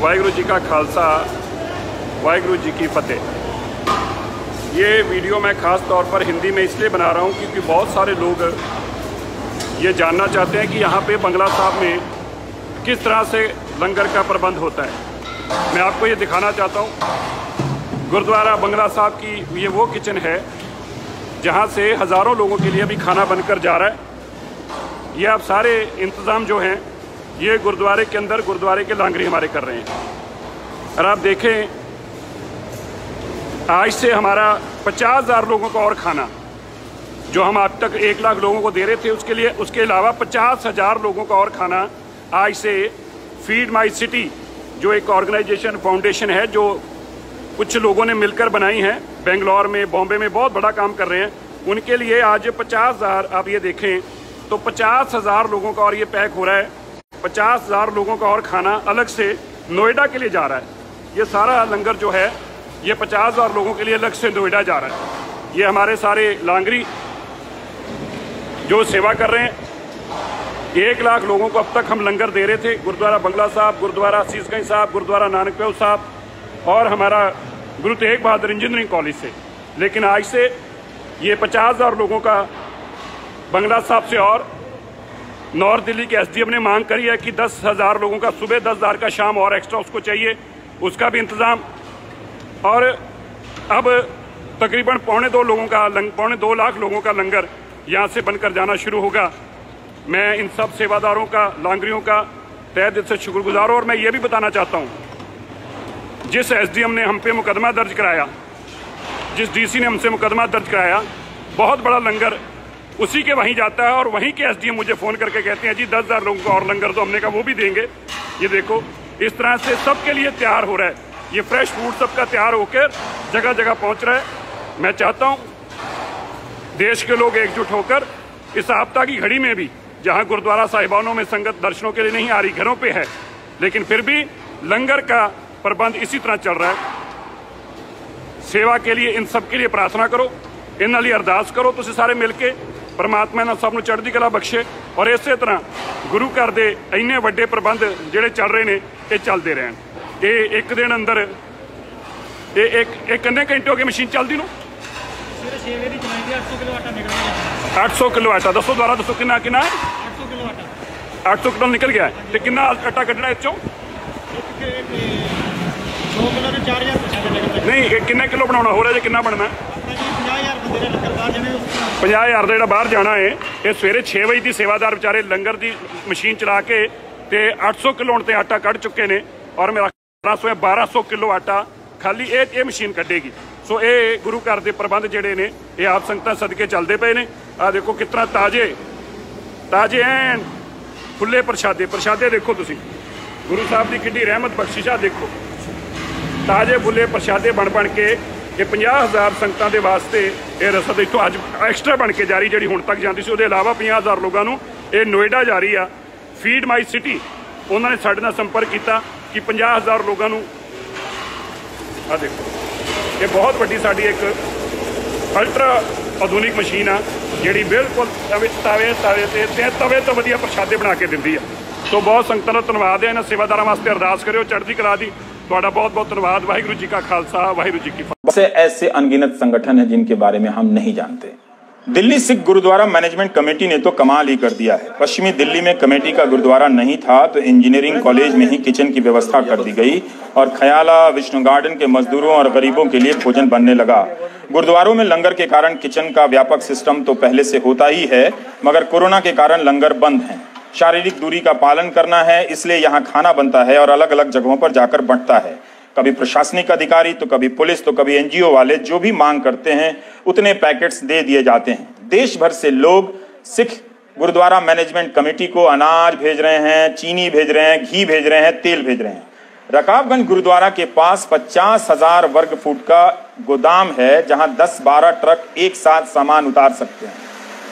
वाहिगुरू जी का खालसा वाहिगुरू जी की फतेह। ये वीडियो मैं ख़ास तौर पर हिंदी में इसलिए बना रहा हूँ क्योंकि बहुत सारे लोग ये जानना चाहते हैं कि यहाँ पे बंगला साहब में किस तरह से लंगर का प्रबंध होता है। मैं आपको ये दिखाना चाहता हूँ। गुरुद्वारा बंगला साहब की ये वो किचन है जहाँ से हज़ारों लोगों के लिए अभी खाना बनकर जा रहा है। ये आप सारे इंतज़ाम जो हैं ये गुरुद्वारे के अंदर गुरुद्वारे के लांगरी हमारे कर रहे हैं। और आप देखें आज से हमारा 50,000 लोगों का और खाना जो हम अब तक 1 लाख लोगों को दे रहे थे उसके लिए, उसके अलावा 50,000 लोगों का और खाना आज से फीड माई सिटी जो एक ऑर्गेनाइजेशन फाउंडेशन है जो कुछ लोगों ने मिलकर बनाई है, बेंगलोर में बॉम्बे में बहुत बड़ा काम कर रहे हैं, उनके लिए आज 50,000, आप ये देखें तो 50,000 लोगों का और ये पैक हो रहा है। 50,000 लोगों का और खाना अलग से नोएडा के लिए जा रहा है। ये सारा लंगर जो है ये 50,000 लोगों के लिए अलग से नोएडा जा रहा है। ये हमारे सारे लांगरी जो सेवा कर रहे हैं। 1 लाख लोगों को अब तक हम लंगर दे रहे थे। गुरुद्वारा बंगला साहब, गुरुद्वारा शीशगंज साहब, गुरुद्वारा नानक देव साहब और हमारा गुरु तेग बहादुर इंजीनियरिंग कॉलेज से। लेकिन आज से ये 50,000 लोगों का बंगला साहब से और नॉर्थ दिल्ली के एसडीएम ने मांग करी है कि 10,000 लोगों का सुबह, 10,000 का शाम और एक्स्ट्रा उसको चाहिए, उसका भी इंतज़ाम। और अब तकरीबन पौने 2 लाख लोगों का लंगर यहाँ से बनकर जाना शुरू होगा। मैं इन सब सेवादारों का, लांगरियों का तहे दिल से शुक्रगुजार हूँ। और मैं ये भी बताना चाहता हूँ, जिस एसडीएम ने हम पे मुकदमा दर्ज कराया, जिस डीसी ने हमसे मुकदमा दर्ज कराया, बहुत बड़ा लंगर उसी के वहीं जाता है और वहीं के एसडीएम मुझे फ़ोन करके कहते हैं जी 10,000 लोगों को और लंगर, तो हमने कहा वो भी देंगे। ये देखो इस तरह से सबके लिए तैयार हो रहा है। ये फ्रेश फूड सबका तैयार होकर जगह जगह पहुंच रहा है। मैं चाहता हूं देश के लोग एकजुट होकर इस आपदा की घड़ी में भी, जहां गुरुद्वारा साहिबानों में संगत दर्शनों के लिए नहीं आ रही, घरों पे है, लेकिन फिर भी लंगर का प्रबंध इसी तरह चल रहा है। सेवा के लिए इन सब के लिए प्रार्थना करो, इन्हां लिए अरदास करो तुसीं सारे मिल के। परमात्मा इन्हां सब नूं चढ़दी कला बख्शे और इस तरह गुरु घर दे इन्ने वड्डे प्रबंध जिहड़े चल रहे ने ये चलते रहन। ये एक दिन अंदर कितने घंटे हो गए मशीन चलती नूं? 800 किलो आटा। दसो दोबारा दसो कितना है? 800 किलो निकल गया है। तो कितना आटा कढ़ना इस चों? नहीं, किन्ने किलो बनाना हो रहा है? कितना बनना? 50,000 का बाहर जाना है। ये सवेरे 6 बजे की सेवादार बेचारे लंगर की मशीन चला के 800 किलो हुण ते आटा कढ़ चुके ने और मेरा 1200 किलो आटा खाली ये मशीन कढ़ेगी। सो ये गुरु घर के प्रबंध जिहड़े ने ये आप संगतां सदके चलते पे ने। आ देखो कितना ताजे एन खुले प्रशादे देखो तुसीं, गुरु साहब की किड्डी रहमत बख्शिश आ देखो। ताजे फुले प्रशादे बन के ये 50,000 संगतां दे वास्ते ये रसद इत्थों अज एक्सट्रा बन के जा रही, जिहड़ी हुण तक जाती सी। उहदे इलावा 50,000 लोगों नूं ये नोएडा जा रही आ। फीड माई सिटी उन्होंने साडे नाल संपर्क किया कि 50,000 लोगों नूं आ देखो। ये बहुत वड्डी साडी एक अल्ट्रा आधुनिक मशीन आ जिहड़ी बिल्कुल तवे तो वधिया प्रशादे बना के दिंदी आ। तो बहुत संगतां दा धन्नवाद है। इन्हां सेवादारां वास्ते अरदास करियो चढ़दी कला दी। तुहाडा बहुत बहुत धन्यवाद। वाहिगुरू जी का खालसा वाहिगुरू जी की फतेह। ऐसे अनगिनत संगठन हैं जिनके बारे में हम नहीं जानते। दिल्ली सिख गुरुद्वारा मैनेजमेंट कमेटी ने तो कमाल ही कर दिया है। पश्चिमी दिल्ली में कमेटी का गुरुद्वारा नहीं था तो इंजीनियरिंग कॉलेज में ही किचन की व्यवस्था कर दी गई और ख्याला विष्णु गार्डन के मजदूरों और गरीबों के लिए भोजन बनने लगा। गुरुद्वारों में लंगर के कारण किचन का व्यापक सिस्टम तो पहले से होता ही है, मगर कोरोना के कारण लंगर बंद है। शारीरिक दूरी का पालन करना है, इसलिए यहाँ खाना बनता है और अलग अलग जगहों पर जाकर बंटता है। कभी प्रशासनिक अधिकारी तो कभी पुलिस तो कभी एनजीओ वाले जो भी मांग करते हैं उतने पैकेट्स दे दिए जाते हैं। देश भर से लोग सिख गुरुद्वारा मैनेजमेंट कमेटी को अनाज भेज रहे हैं, चीनी भेज रहे हैं, घी भेज रहे हैं, तेल भेज रहे हैं। रकाबगंज गुरुद्वारा के पास 50,000 वर्ग फुट का गोदाम है जहां 10-12 ट्रक एक साथ सामान उतार सकते हैं।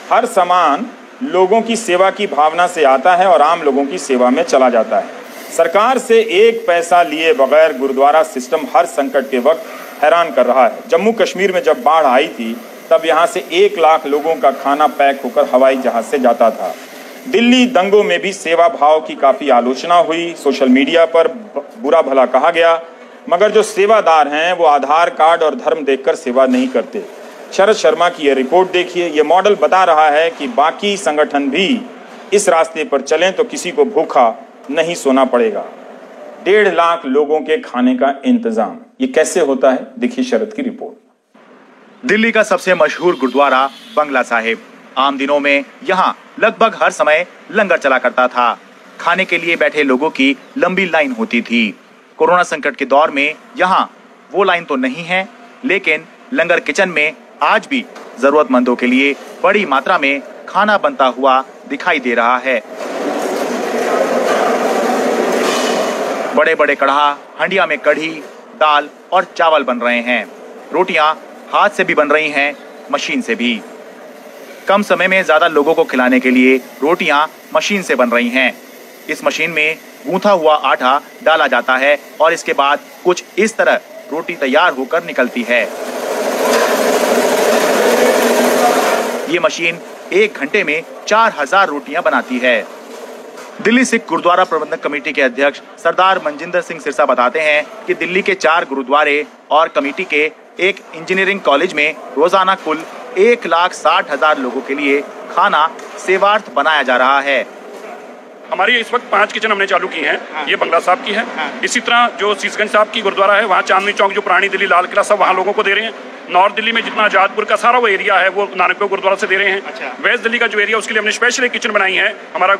हर सामान लोगों की सेवा की भावना से आता है और आम लोगों की सेवा में चला जाता है। सरकार से 1 पैसा लिए बगैर गुरुद्वारा सिस्टम हर संकट के वक्त हैरान कर रहा है। जम्मू कश्मीर में जब बाढ़ आई थी तब यहाँ से 1 लाख लोगों का खाना पैक होकर हवाई जहाज से जाता था। दिल्ली दंगों में भी सेवा भाव की काफी आलोचना हुई, सोशल मीडिया पर बुरा भला कहा गया, मगर जो सेवादार हैं वो आधार कार्ड और धर्म देखकर सेवा नहीं करते। शरद शर्मा की यह रिपोर्ट देखिए। यह मॉडल बता रहा है कि बाकी संगठन भी इस रास्ते पर चलें तो किसी को भूखा नहीं सोना पड़ेगा। 1.5 लाख लोगों के खाने का इंतजाम, ये कैसे होता है, देखिए शरद की रिपोर्ट। दिल्ली का सबसे मशहूर गुरुद्वारा बंगला साहिब, आम दिनों में यहाँ लगभग हर समय लंगर चला करता था। खाने के लिए बैठे लोगों की लंबी लाइन होती थी। कोरोना संकट के दौर में यहाँ वो लाइन तो नहीं है, लेकिन लंगर किचन में आज भी जरूरतमंदों के लिए बड़ी मात्रा में खाना बनता हुआ दिखाई दे रहा है। बड़े बड़े कढ़ा, हंडिया में कढ़ी, दाल और चावल बन रहे हैं। रोटियां हाथ से भी बन रही हैं, मशीन से भी। कम समय में ज्यादा लोगों को खिलाने के लिए रोटियां मशीन से बन रही हैं। इस मशीन में गूंथा हुआ आटा डाला जाता है और इसके बाद कुछ इस तरह रोटी तैयार होकर निकलती है। ये मशीन 1 घंटे में 4000 रोटियां बनाती है। दिल्ली सिख गुरुद्वारा प्रबंधक कमेटी के अध्यक्ष सरदार मनजिंदर सिंह सिरसा बताते हैं कि दिल्ली के 4 गुरुद्वारे और कमेटी के एक इंजीनियरिंग कॉलेज में रोजाना कुल 1,60,000 लोगों के लिए खाना सेवार्थ बनाया जा रहा है। हमारी इस वक्त 5 किचन हमने चालू की हैं। ये बंगला साहब की है। इसी तरह जो शीशगंज साहब की गुरुद्वारा है, वहाँ चांदनी चौक, जो पुरानी दिल्ली, लाल किला, सब वहाँ लोगों को दे रहे हैं। नॉर्थ दिल्ली में जितना आजादपुर का सारा वो एरिया है, वो नानकदेव गुरुद्वारा से दे रहे हैं। अच्छा। वेस्ट दिल्ली का जो एरिया, उसके लिए हमने स्पेशल एक किचन बनाई है। हमारा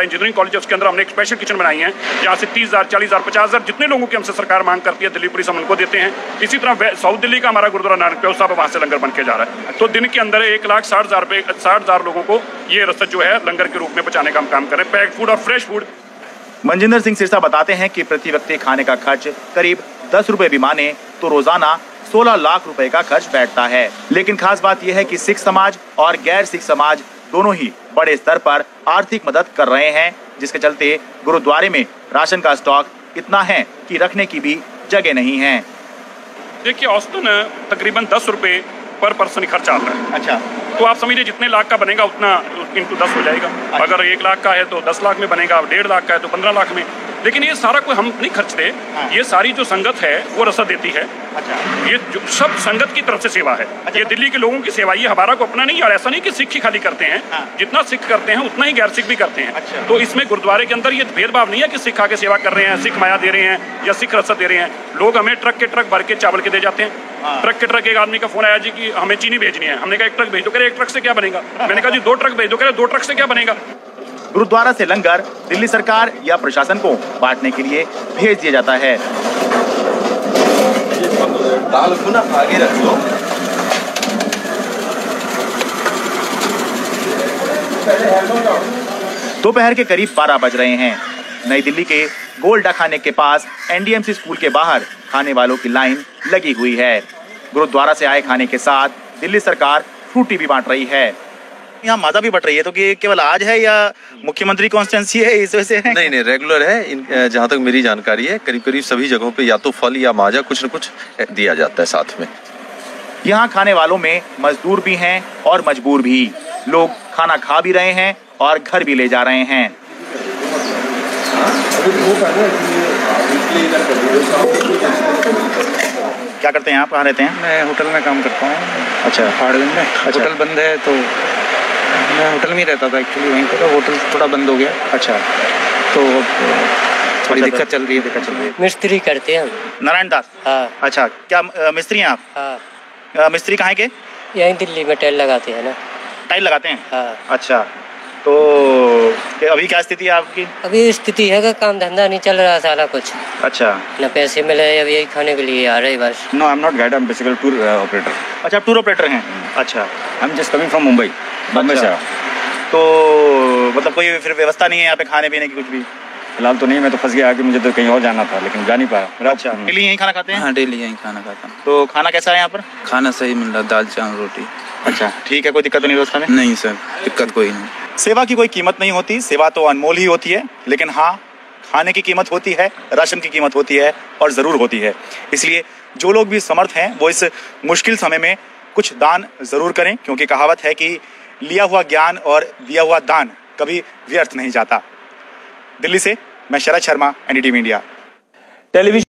इंजीनियरिंग कॉलेज है, उसके अंदर हमने एक स्पेशल किचन बनाई है, जहाँ से 30,000, 40,000, 50,000 जितने लोगों की हमसे सरकार मांग करती है, दिल्ली पुलिस हम उनको देते हैं। इसी तरह साउथ दिल्ली का हमारा गुरुद्वारा नानकदेव साहब, वहाँ से लंगर बन के जा रहा है। तो दिन के अंदर 1,60,000 लोगों को ये रसद जो है लंगर के रूप में पहुँचाने का हम काम करें, पैक्ड फूड और फ्रेश फूड। मनजिंदर सिंह सिरसा बताते हैं कि प्रति व्यक्ति खाने का खर्च करीब 10 रुपए भी माने तो रोजाना 16 लाख रुपए का खर्च बैठता है। लेकिन खास बात यह है कि सिख समाज और गैर सिख समाज दोनों ही बड़े स्तर पर आर्थिक मदद कर रहे हैं, जिसके चलते गुरुद्वारे में राशन का स्टॉक इतना है कि रखने की भी जगह नहीं है। देखिए, औसतन तकरीबन 10 रुपए पर पर्सन खर्च आता है। अच्छा। तो आप समझिए जितने लाख का बनेगा उतना इंटू 10 हो जाएगा। अच्छा। अगर 1 लाख का है तो 10 लाख में बनेगा, 1.5 लाख का है तो 15 लाख में। लेकिन ये सारा कोई हम नहीं खर्चते। हाँ। ये सारी जो संगत है वो रसद देती है। अच्छा। ये जो सब संगत की तरफ से सेवा है। अच्छा। ये दिल्ली के लोगों की सेवा, ये हमारा को अपना नहीं। और ऐसा नहीं कि सिख ही खाली करते हैं। हाँ। जितना सिख करते हैं उतना ही गैर सिख भी करते हैं। अच्छा। तो इसमें गुरुद्वारे के अंदर ये भेदभाव नहीं है कि सिख आके सेवा कर रहे हैं, सिख माया दे रहे हैं या सिख रसद दे रहे हैं। लोग हमें ट्रक के ट्रक भर के चावल के दे जाते हैं। हाँ। ट्रक के ट्रक, एक आदमी का फोन आया जी कि हमें चीनी भेजनी है। हमने कहा 1 ट्रक भेज दो। कह रहे 1 ट्रक से क्या बनेगा? मैंने कहा जी 2 ट्रक भेज दो। कह रहे 2 ट्रक से क्या बनेगा? गुरुद्वारा से लंगर दिल्ली सरकार या प्रशासन को बांटने के लिए भेज दिया जाता है। दाल को ना आगे रख लो। दोपहर के करीब 12 बज रहे हैं। नई दिल्ली के गोल्डा खाने के पास एनडीएमसी स्कूल के बाहर खाने वालों की लाइन लगी हुई है। गुरुद्वारा से आए खाने के साथ दिल्ली सरकार फ्रूटी भी बांट रही है। यहाँ माजा भी बट रही है, तो कि केवल आज है या मुख्यमंत्री कॉन्स्टिट्यूंसी है इस वजह से है? नहीं, रेगुलर है। जहाँ तक मेरी जानकारी है, करीब करीब सभी जगहों पे या तो फल या माजा कुछ न कुछ दिया जाता है साथ में। यहाँ खाने वालों में मजदूर भी हैं और मजबूर भी। लोग खाना खा भी रहे हैं और घर भी ले जा रहे हैं। क्या करते हैं आप? कहाँ रहते हैं? मैं होटल में काम करता हूँ। अच्छा। हार्डवेयर में। होटल बंद है तो मैं होटल में ही रहता था एक्चुअली, वहीं पर। होटल थोड़ा बंद हो गया। अच्छा। तो थोड़ी दिक्कत चल रही है। मिस्त्री करते हैं हम। नारायण दास। हाँ। अच्छा, क्या मिस्त्री हैं आप? हाँ। मिस्त्री कहाँ के? यहीं दिल्ली में टाइल लगाते हैं ना। टाइल लगाते हैं? हाँ। अच्छा, तो अभी क्या स्थिति है आपकी? अभी स्थिति है कि काम धंधा नहीं चल रहा सारा कुछ। अच्छा। न पैसे मिले, अब यही खाने के लिए आ रहे बस। No, I'm not guide. I'm basically tour operator. अच्छा, आप टूर ऑपरेटर हैं? अच्छा। I'm just coming from Mumbai. Bombay से। तो मतलब कोई फिर व्यवस्था नहीं है यहाँ पे खाने पीने की कुछ भी? फिलहाल तो नहीं, मैं तो फंस गया कि मुझे तो कहीं और जाना था, लेकिन जा नहीं पाया। अच्छा। डेली यहीं खाना खाते हैं? हाँ, डेली यहीं खाना खाता हूँ। तो खाना कैसा है यहाँ पर? खाना सही मिल रहा, दाल चावल रोटी। अच्छा, ठीक है। कोई दिक्कत तो नहीं व्यवस्था में? नहीं सर, दिक्कत कोई नहीं। सेवा की कोई कीमत नहीं होती, सेवा तो अनमोल ही होती है। लेकिन हाँ, खाने की कीमत होती है, राशन की कीमत होती है और ज़रूर होती है। इसलिए जो लोग भी समर्थ हैं वो इस मुश्किल समय में कुछ दान ज़रूर करें, क्योंकि कहावत है कि लिया हुआ ज्ञान और दिया हुआ दान कभी व्यर्थ नहीं जाता। दिल्ली से मैं Sharad Sharma, NDTV India. Television